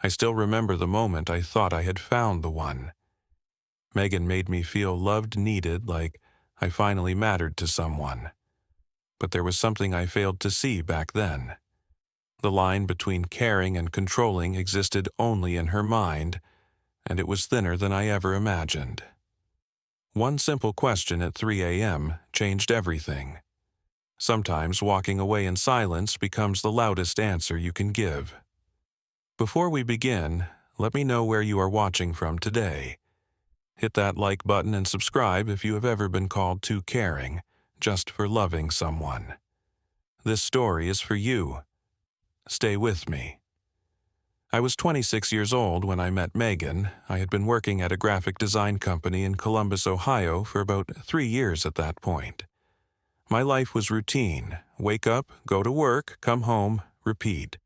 I still remember the moment I thought I had found the one. Megan made me feel loved, needed, like I finally mattered to someone. But there was something I failed to see back then. The line between caring and controlling existed only in her mind, and it was thinner than I ever imagined. One simple question at 3 a.m. changed everything. Sometimes walking away in silence becomes the loudest answer you can give. Before we begin, let me know where you are watching from today. Hit that like button and subscribe if you have ever been called too caring, just for loving someone. This story is for you. Stay with me. I was 26 years old when I met Megan. I had been working at a graphic design company in Columbus, Ohio for about 3 years at that point. My life was routine. Wake up, go to work, come home, repeat.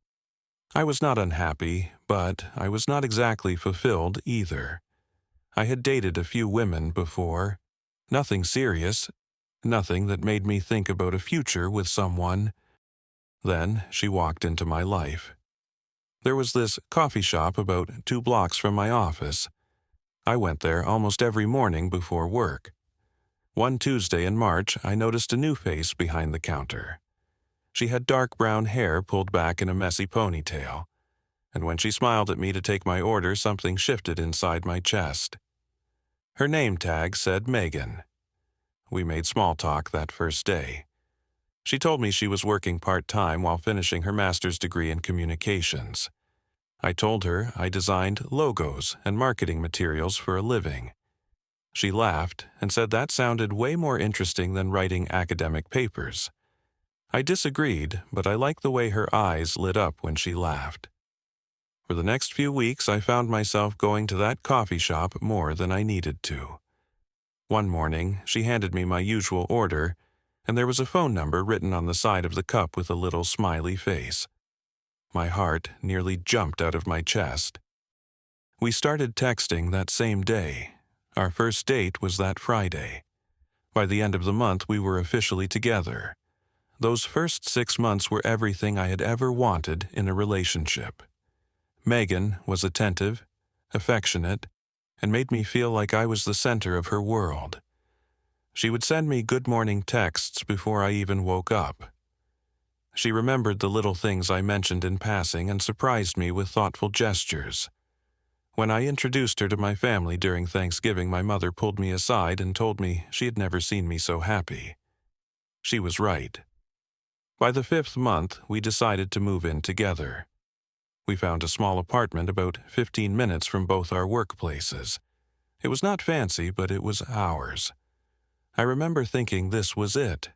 I was not unhappy, but I was not exactly fulfilled either. I had dated a few women before. Nothing serious, nothing that made me think about a future with someone. Then she walked into my life. There was this coffee shop about 2 blocks from my office. I went there almost every morning before work. One Tuesday in March, I noticed a new face behind the counter. She had dark brown hair pulled back in a messy ponytail, and when she smiled at me to take my order, something shifted inside my chest. Her name tag said Megan. We made small talk that first day. She told me she was working part-time while finishing her master's degree in communications. I told her I designed logos and marketing materials for a living. She laughed and said that sounded way more interesting than writing academic papers. I disagreed, but I liked the way her eyes lit up when she laughed. For the next few weeks, I found myself going to that coffee shop more than I needed to. One morning, she handed me my usual order, and there was a phone number written on the side of the cup with a little smiley face. My heart nearly jumped out of my chest. We started texting that same day. Our first date was that Friday. By the end of the month, we were officially together. Those first 6 months were everything I had ever wanted in a relationship. Megan was attentive, affectionate, and made me feel like I was the center of her world. She would send me good morning texts before I even woke up. She remembered the little things I mentioned in passing and surprised me with thoughtful gestures. When I introduced her to my family during Thanksgiving, my mother pulled me aside and told me she had never seen me so happy. She was right. By the 5th month, we decided to move in together. We found a small apartment about 15 minutes from both our workplaces. It was not fancy, but it was ours. I remember thinking this was it.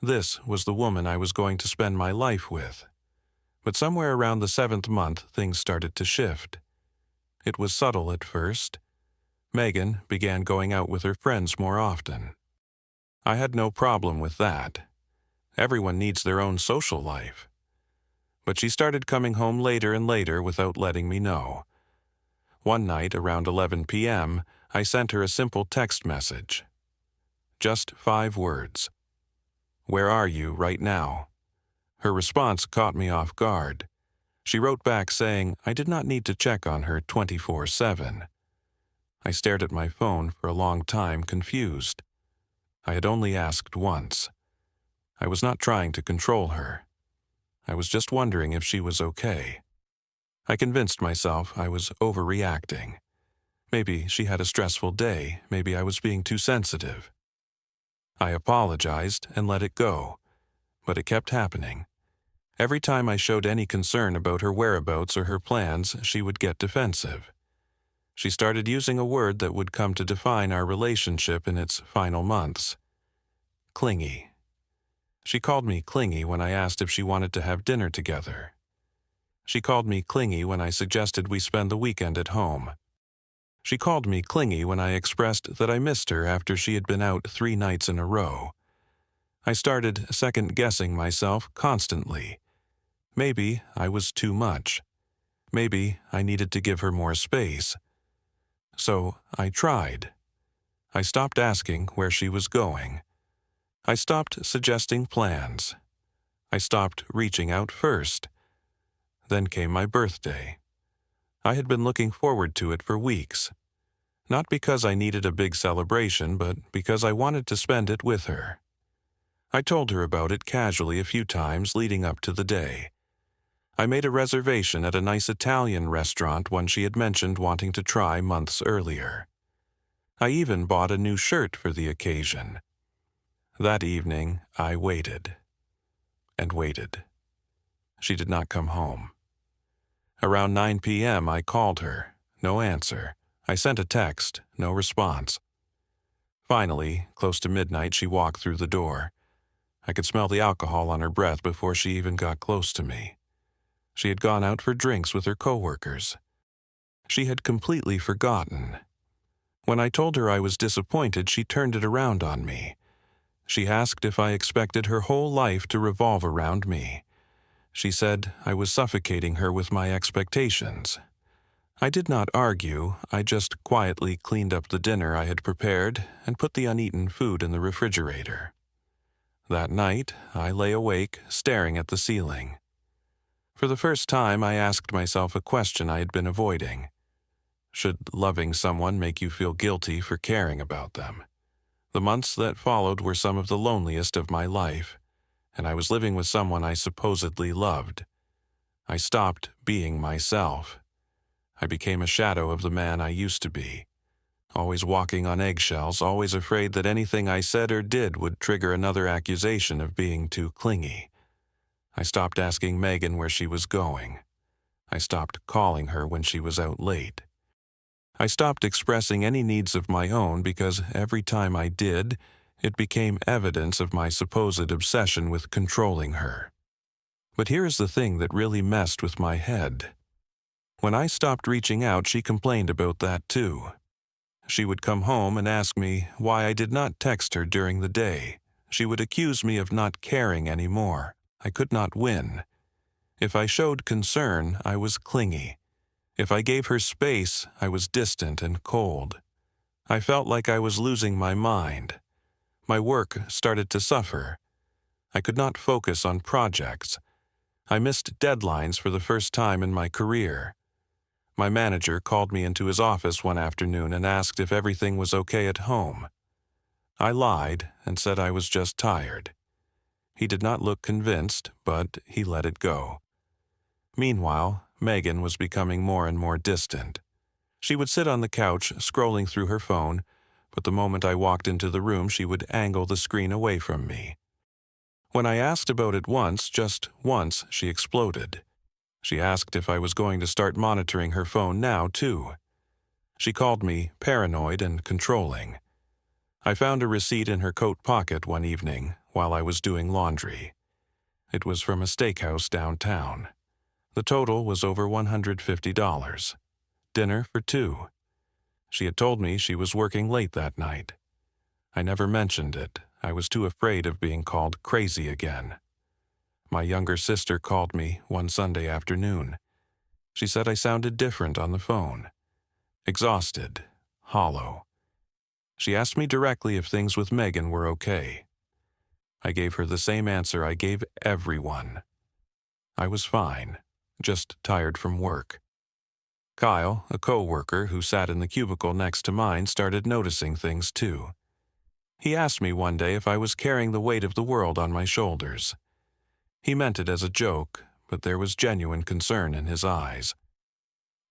This was the woman I was going to spend my life with. But somewhere around the 7th month, things started to shift. It was subtle at first. Megan began going out with her friends more often. I had no problem with that. Everyone needs their own social life. But she started coming home later and later without letting me know. One night, around 11 p.m., I sent her a simple text message. Just 5 words. "Where are you right now?" Her response caught me off guard. She wrote back saying I did not need to check on her 24/7. I stared at my phone for a long time, confused. I had only asked once. I was not trying to control her. I was just wondering if she was okay. I convinced myself I was overreacting. Maybe she had a stressful day. Maybe I was being too sensitive. I apologized and let it go, but it kept happening. Every time I showed any concern about her whereabouts or her plans, she would get defensive. She started using a word that would come to define our relationship in its final months. Clingy. She called me clingy when I asked if she wanted to have dinner together. She called me clingy when I suggested we spend the weekend at home. She called me clingy when I expressed that I missed her after she had been out 3 nights in a row. I started second-guessing myself constantly. Maybe I was too much. Maybe I needed to give her more space. So I tried. I stopped asking where she was going. I stopped suggesting plans. I stopped reaching out first. Then came my birthday. I had been looking forward to it for weeks. Not because I needed a big celebration, but because I wanted to spend it with her. I told her about it casually a few times leading up to the day. I made a reservation at a nice Italian restaurant one she had mentioned wanting to try months earlier. I even bought a new shirt for the occasion. That evening, I waited and waited. She did not come home. Around 9 p.m., I called her. No answer. I sent a text. No response. Finally, close to midnight, she walked through the door. I could smell the alcohol on her breath before she even got close to me. She had gone out for drinks with her coworkers. She had completely forgotten. When I told her I was disappointed, she turned it around on me. She asked if I expected her whole life to revolve around me. She said I was suffocating her with my expectations. I did not argue. I just quietly cleaned up the dinner I had prepared and put the uneaten food in the refrigerator. That night, I lay awake, staring at the ceiling. For the first time, I asked myself a question I had been avoiding. Should loving someone make you feel guilty for caring about them? The months that followed were some of the loneliest of my life, and I was living with someone I supposedly loved. I stopped being myself. I became a shadow of the man I used to be, always walking on eggshells, always afraid that anything I said or did would trigger another accusation of being too clingy. I stopped asking Megan where she was going. I stopped calling her when she was out late. I stopped expressing any needs of my own because every time I did, it became evidence of my supposed obsession with controlling her. But here is the thing that really messed with my head. When I stopped reaching out, she complained about that too. She would come home and ask me why I did not text her during the day. She would accuse me of not caring anymore. I could not win. If I showed concern, I was clingy. If I gave her space, I was distant and cold. I felt like I was losing my mind. My work started to suffer. I could not focus on projects. I missed deadlines for the first time in my career. My manager called me into his office one afternoon and asked if everything was okay at home. I lied and said I was just tired. He did not look convinced, but he let it go. Meanwhile, Megan was becoming more and more distant. She would sit on the couch, scrolling through her phone, but the moment I walked into the room, she would angle the screen away from me. When I asked about it once, just once, she exploded. She asked if I was going to start monitoring her phone now, too. She called me paranoid and controlling. I found a receipt in her coat pocket one evening while I was doing laundry. It was from a steakhouse downtown. The total was over $150. Dinner for two. She had told me she was working late that night. I never mentioned it. I was too afraid of being called crazy again. My younger sister called me one Sunday afternoon. She said I sounded different on the phone. Exhausted, hollow. She asked me directly if things with Megan were okay. I gave her the same answer I gave everyone. I was fine, just tired from work. Kyle, a co-worker who sat in the cubicle next to mine, started noticing things too. He asked me one day if I was carrying the weight of the world on my shoulders. He meant it as a joke, but there was genuine concern in his eyes.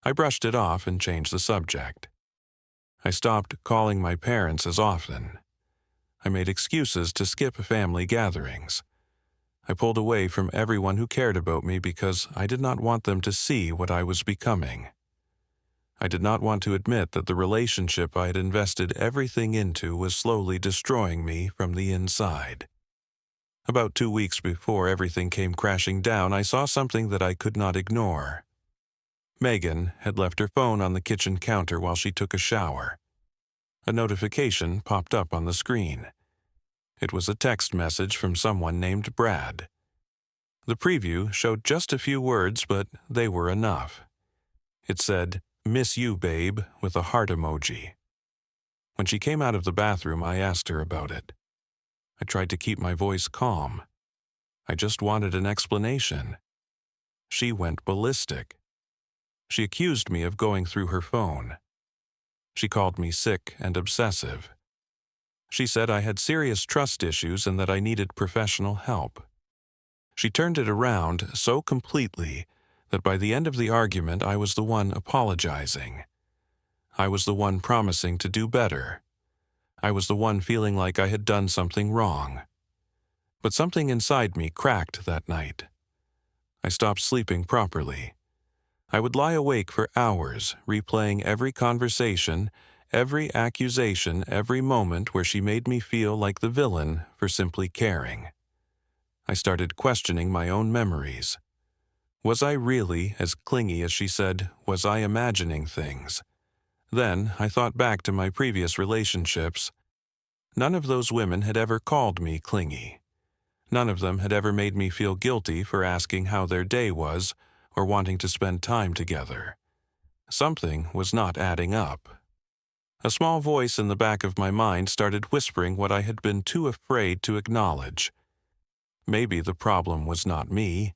I brushed it off and changed the subject. I stopped calling my parents as often. I made excuses to skip family gatherings. I pulled away from everyone who cared about me because I did not want them to see what I was becoming. I did not want to admit that the relationship I had invested everything into was slowly destroying me from the inside. About 2 weeks before everything came crashing down, I saw something that I could not ignore. Megan had left her phone on the kitchen counter while she took a shower. A notification popped up on the screen. It was a text message from someone named Brad. The preview showed just a few words, but they were enough. It said, "Miss you, babe," with a heart emoji. When she came out of the bathroom, I asked her about it. I tried to keep my voice calm. I just wanted an explanation. She went ballistic. She accused me of going through her phone. She called me sick and obsessive. She said I had serious trust issues and that I needed professional help. She turned it around so completely that by the end of the argument I was the one apologizing. I was the one promising to do better. I was the one feeling like I had done something wrong. But something inside me cracked that night. I stopped sleeping properly. I would lie awake for hours, replaying every conversation, every accusation, every moment where she made me feel like the villain for simply caring. I started questioning my own memories. Was I really as clingy as she said? Was I imagining things? Then I thought back to my previous relationships. None of those women had ever called me clingy. None of them had ever made me feel guilty for asking how their day was or wanting to spend time together. Something was not adding up. A small voice in the back of my mind started whispering what I had been too afraid to acknowledge. Maybe the problem was not me.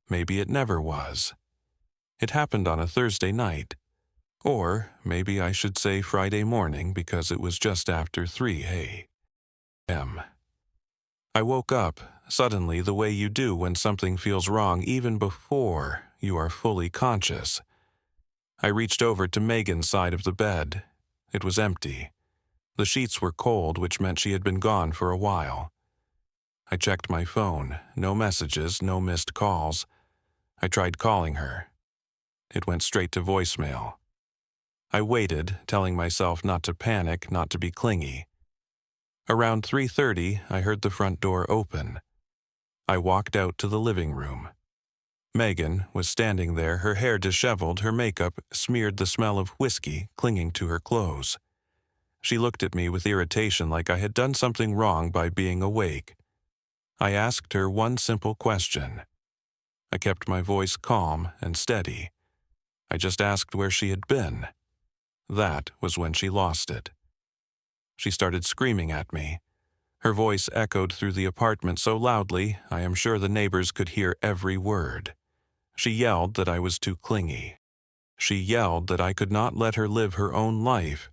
Maybe it never was. It happened on a Thursday night. Or maybe I should say Friday morning because it was just after 3 a.m. I woke up, suddenly the way you do when something feels wrong even before you are fully conscious. I reached over to Megan's side of the bed. It was empty. The sheets were cold, which meant she had been gone for a while. I checked my phone. No messages, no missed calls. I tried calling her. It went straight to voicemail. I waited, telling myself not to panic, not to be clingy. Around 3:30, I heard the front door open. I walked out to the living room. Megan was standing there, her hair disheveled, her makeup smeared, the smell of whiskey clinging to her clothes. She looked at me with irritation like I had done something wrong by being awake. I asked her one simple question. I kept my voice calm and steady. I just asked where she had been. That was when she lost it. She started screaming at me. Her voice echoed through the apartment so loudly, I am sure the neighbors could hear every word. She yelled that I was too clingy. She yelled that I could not let her live her own life.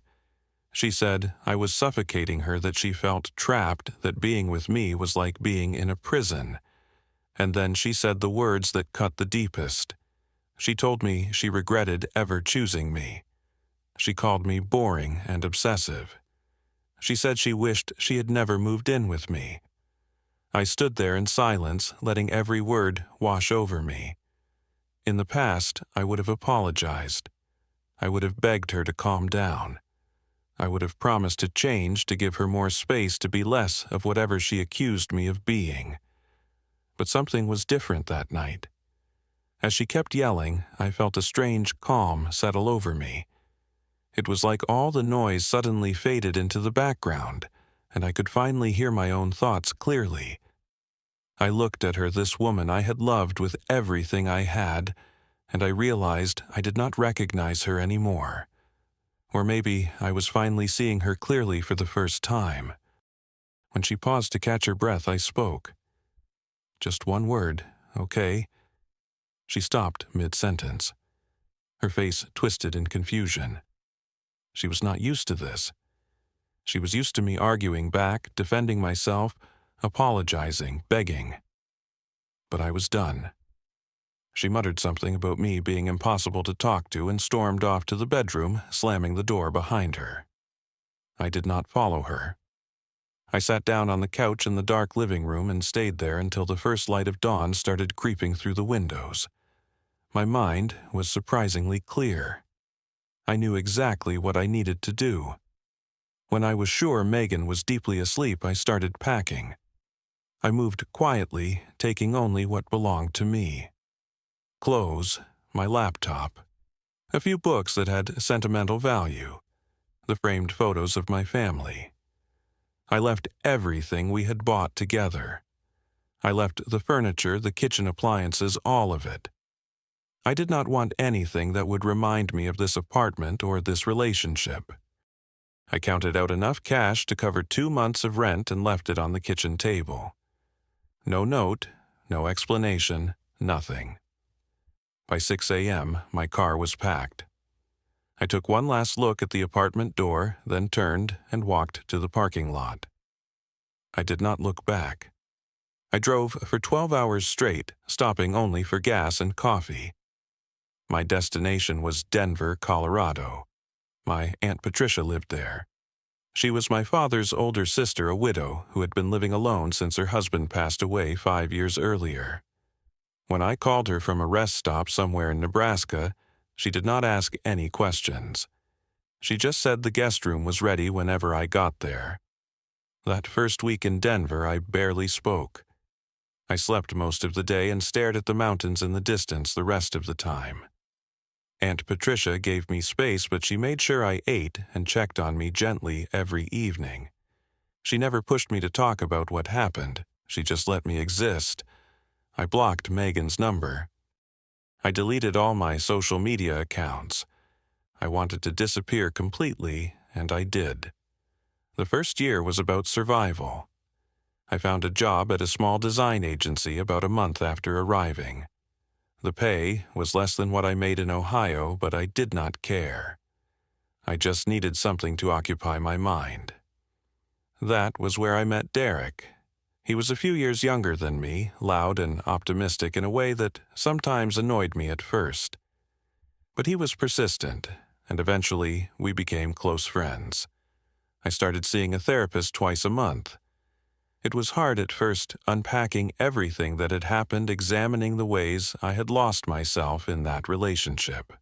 She said I was suffocating her, that she felt trapped, that being with me was like being in a prison. And then she said the words that cut the deepest. She told me she regretted ever choosing me. She called me boring and obsessive. She said she wished she had never moved in with me. I stood there in silence, letting every word wash over me. In the past, I would have apologized. I would have begged her to calm down. I would have promised to change, to give her more space, to be less of whatever she accused me of being. But something was different that night. As she kept yelling, I felt a strange calm settle over me. It was like all the noise suddenly faded into the background, and I could finally hear my own thoughts clearly. I looked at her, this woman I had loved with everything I had, and I realized I did not recognize her anymore. Or maybe I was finally seeing her clearly for the first time. When she paused to catch her breath, I spoke. Just one word, okay? She stopped mid-sentence. Her face twisted in confusion. She was not used to this. She was used to me arguing back, defending myself, apologizing, begging. But I was done. She muttered something about me being impossible to talk to and stormed off to the bedroom, slamming the door behind her. I did not follow her. I sat down on the couch in the dark living room and stayed there until the first light of dawn started creeping through the windows. My mind was surprisingly clear. I knew exactly what I needed to do. When I was sure Megan was deeply asleep, I started packing. I moved quietly, taking only what belonged to me. Clothes, my laptop, a few books that had sentimental value, the framed photos of my family. I left everything we had bought together. I left the furniture, the kitchen appliances, all of it. I did not want anything that would remind me of this apartment or this relationship. I counted out enough cash to cover 2 months of rent and left it on the kitchen table. No note, no explanation, nothing. By 6 a.m., my car was packed. I took one last look at the apartment door, then turned and walked to the parking lot. I did not look back. I drove for 12 hours straight, stopping only for gas and coffee. My destination was Denver, Colorado. My Aunt Patricia lived there. She was my father's older sister, a widow who had been living alone since her husband passed away 5 years earlier. When I called her from a rest stop somewhere in Nebraska, she did not ask any questions. She just said the guest room was ready whenever I got there. That first week in Denver, I barely spoke. I slept most of the day and stared at the mountains in the distance the rest of the time. Aunt Patricia gave me space, but she made sure I ate and checked on me gently every evening. She never pushed me to talk about what happened. She just let me exist. I blocked Megan's number. I deleted all my social media accounts. I wanted to disappear completely, and I did. The first year was about survival. I found a job at a small design agency about a month after arriving. The pay was less than what I made in Ohio, but I did not care. I just needed something to occupy my mind. That was where I met Derek. He was a few years younger than me, loud and optimistic in a way that sometimes annoyed me at first. But he was persistent, and eventually we became close friends. I started seeing a therapist twice a month. It was hard at first unpacking everything that had happened, examining the ways I had lost myself in that relationship.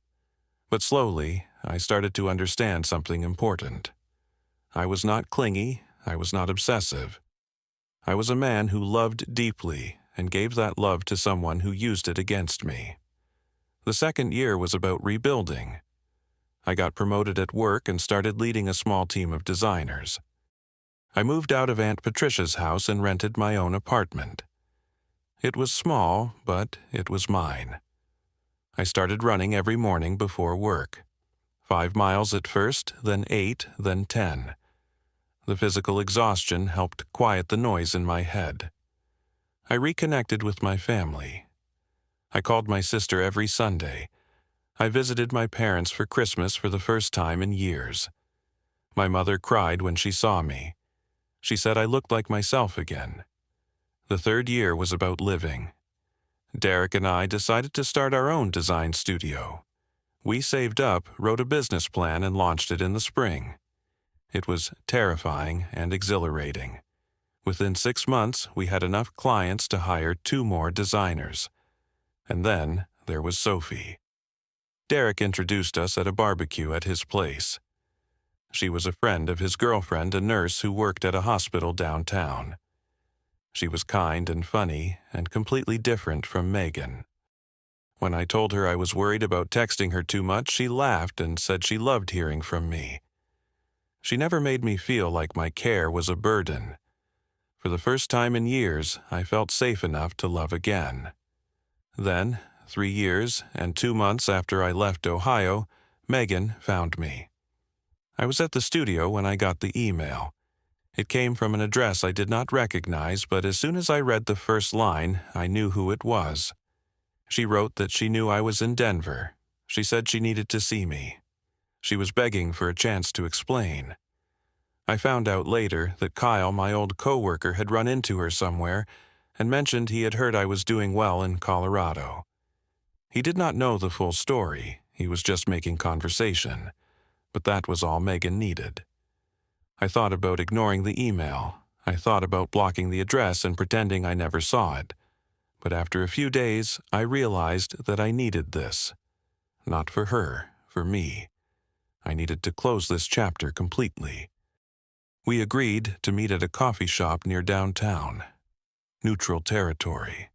But slowly, I started to understand something important. I was not clingy, I was not obsessive. I was a man who loved deeply and gave that love to someone who used it against me. The second year was about rebuilding. I got promoted at work and started leading a small team of designers. I moved out of Aunt Patricia's house and rented my own apartment. It was small, but it was mine. I started running every morning before work. 5 miles at first, then 8, then 10. The physical exhaustion helped quiet the noise in my head. I reconnected with my family. I called my sister every Sunday. I visited my parents for Christmas for the first time in years. My mother cried when she saw me. She said I looked like myself again. The third year was about living. Derek and I decided to start our own design studio. We saved up, wrote a business plan, and launched it in the spring. It was terrifying and exhilarating. Within 6 months, we had enough clients to hire 2 more designers. And then there was Sophie. Derek introduced us at a barbecue at his place. She was a friend of his girlfriend, a nurse who worked at a hospital downtown. She was kind and funny and completely different from Megan. When I told her I was worried about texting her too much, she laughed and said she loved hearing from me. She never made me feel like my care was a burden. For the first time in years, I felt safe enough to love again. Then, 3 years and 2 months after I left Ohio, Megan found me. I was at the studio when I got the email. It came from an address I did not recognize, but as soon as I read the first line, I knew who it was. She wrote that she knew I was in Denver. She said she needed to see me. She was begging for a chance to explain. I found out later that Kyle, my old coworker, had run into her somewhere and mentioned he had heard I was doing well in Colorado. He did not know the full story. He was just making conversation. But that was all Megan needed. I thought about ignoring the email. I thought about blocking the address and pretending I never saw it. But after a few days, I realized that I needed this. Not for her, for me. I needed to close this chapter completely. We agreed to meet at a coffee shop near downtown. Neutral territory.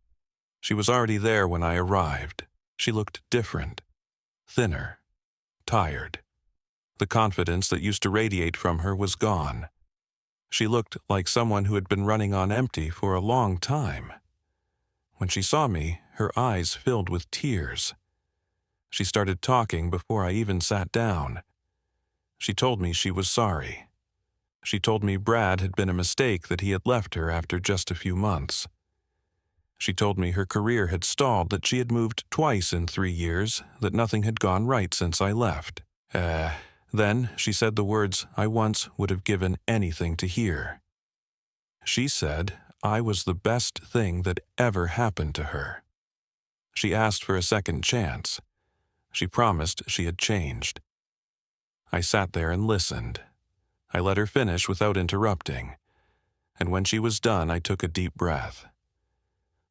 She was already there when I arrived. She looked different. Thinner. Tired. The confidence that used to radiate from her was gone. She looked like someone who had been running on empty for a long time. When she saw me, her eyes filled with tears. She started talking before I even sat down. She told me she was sorry. She told me Brad had been a mistake, that he had left her after just a few months. She told me her career had stalled, that she had moved twice in 3 years, that nothing had gone right since I left. Then she said the words I once would have given anything to hear. She said I was the best thing that ever happened to her. She asked for a second chance. She promised she had changed. I sat there and listened. I let her finish without interrupting, and when she was done, I took a deep breath.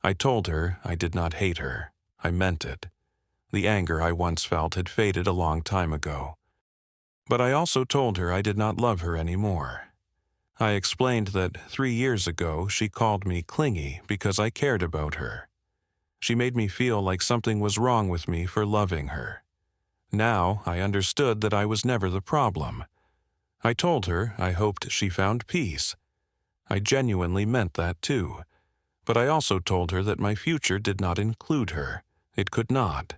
I told her I did not hate her. I meant it. The anger I once felt had faded a long time ago. But I also told her I did not love her anymore. I explained that 3 years ago she called me Clingy because I cared about her. She made me feel like something was wrong with me for loving her. Now I understood that I was never the problem. I told her I hoped she found peace. I genuinely meant that too. But I also told her that my future did not include her. It could not.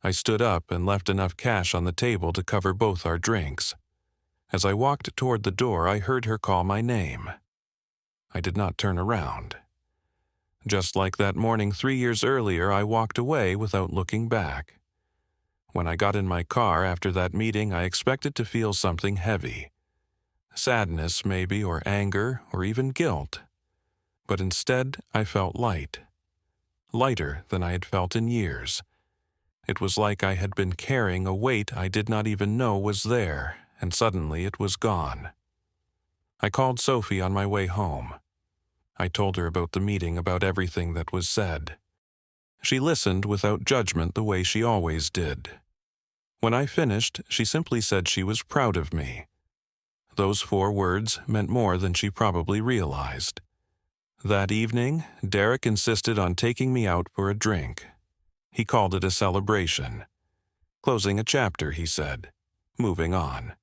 I stood up and left enough cash on the table to cover both our drinks. As I walked toward the door, I heard her call my name. I did not turn around. Just like that morning 3 years earlier, I walked away without looking back. When I got in my car after that meeting, I expected to feel something heavy. Sadness, maybe, or anger, or even guilt. But instead, I felt light. Lighter than I had felt in years. It was like I had been carrying a weight I did not even know was there, and suddenly it was gone. I called Sophie on my way home. I told her about the meeting, about everything that was said. She listened without judgment the way she always did. When I finished, she simply said she was proud of me. Those 4 words meant more than she probably realized. That evening, Derek insisted on taking me out for a drink. He called it a celebration. Closing a chapter, he said. Moving on.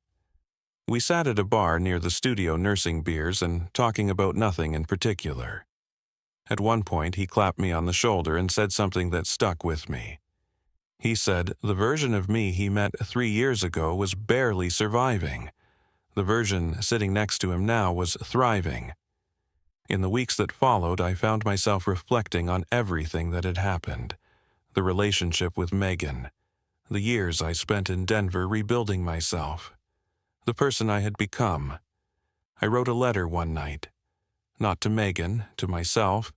We sat at a bar near the studio nursing beers and talking about nothing in particular. At one point, he clapped me on the shoulder and said something that stuck with me. He said the version of me he met 3 years ago was barely surviving. The version sitting next to him now was thriving. In the weeks that followed, I found myself reflecting on everything that had happened. The relationship with Megan. The years I spent in Denver rebuilding myself. The person I had become. I wrote a letter one night. Not to Megan, to myself.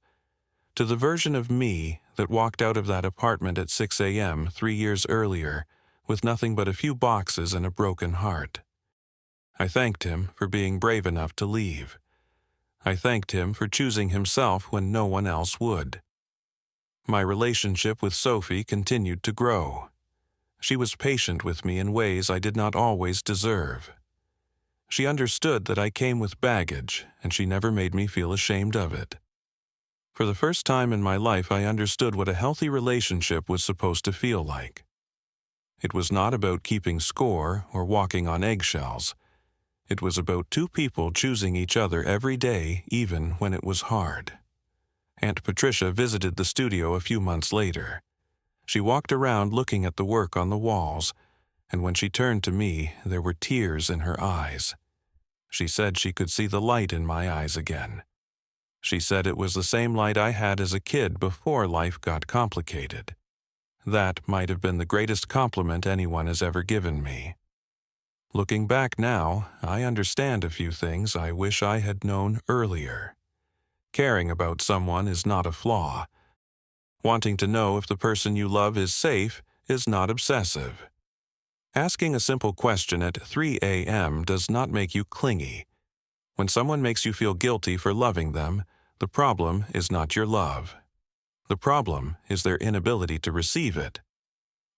To the version of me that walked out of that apartment at 6 a.m. 3 years earlier with nothing but a few boxes and a broken heart. I thanked him for being brave enough to leave. I thanked him for choosing himself when no one else would. My relationship with Sophie continued to grow. She was patient with me in ways I did not always deserve. She understood that I came with baggage, and she never made me feel ashamed of it. For the first time in my life, I understood what a healthy relationship was supposed to feel like. It was not about keeping score or walking on eggshells. It was about 2 people choosing each other every day, even when it was hard. Aunt Patricia visited the studio a few months later. She walked around looking at the work on the walls, and when she turned to me, there were tears in her eyes. She said she could see the light in my eyes again. She said it was the same light I had as a kid before life got complicated. That might have been the greatest compliment anyone has ever given me. Looking back now, I understand a few things I wish I had known earlier. Caring about someone is not a flaw. Wanting to know if the person you love is safe is not obsessive. Asking a simple question at 3 a.m. does not make you clingy. When someone makes you feel guilty for loving them, the problem is not your love. The problem is their inability to receive it.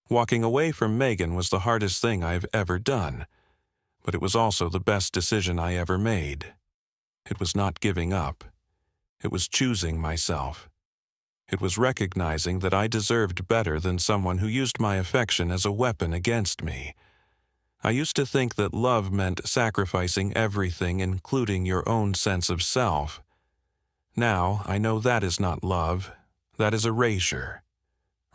Walking away from Megan was the hardest thing I have ever done, but it was also the best decision I ever made. It was not giving up. It was choosing myself. It was recognizing that I deserved better than someone who used my affection as a weapon against me. I used to think that love meant sacrificing everything, including your own sense of self. Now I know that is not love. That is erasure.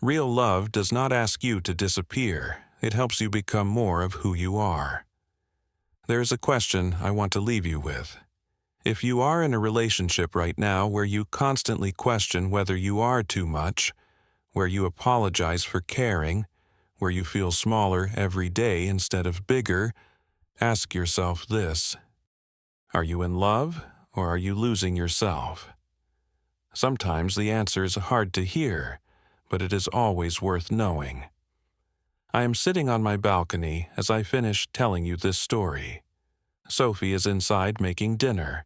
Real love does not ask you to disappear. It helps you become more of who you are. There is a question I want to leave you with. If you are in a relationship right now where you constantly question whether you are too much, where you apologize for caring, where you feel smaller every day instead of bigger, ask yourself this: are you in love, or are you losing yourself? Sometimes the answer is hard to hear, but it is always worth knowing. I am sitting on my balcony as I finish telling you this story. Sophie is inside making dinner.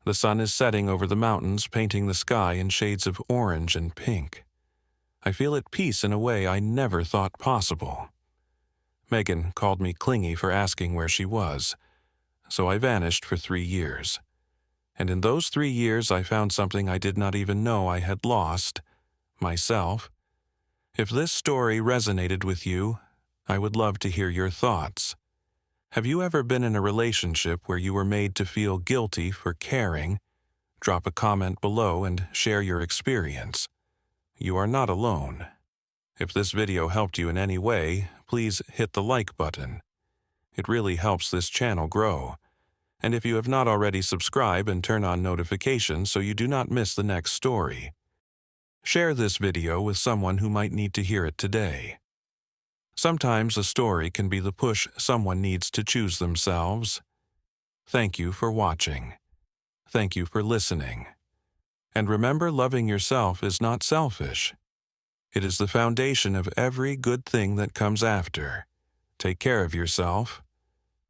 The sun is setting over the mountains, painting the sky in shades of orange and pink. I feel at peace in a way I never thought possible. Megan called me Clingy for asking where she was, so I vanished for 3 years. And in those 3 years I found something I did not even know I had lost: myself. If this story resonated with you, I would love to hear your thoughts. Have you ever been in a relationship where you were made to feel guilty for caring? Drop a comment below and share your experience. You are not alone. If this video helped you in any way, please hit the like button. It really helps this channel grow. And if you have not already, subscribe and turn on notifications so you do not miss the next story. Share this video with someone who might need to hear it today. Sometimes a story can be the push someone needs to choose themselves. Thank you for watching. Thank you for listening. And remember, loving yourself is not selfish. It is the foundation of every good thing that comes after. Take care of yourself.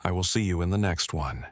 I will see you in the next one.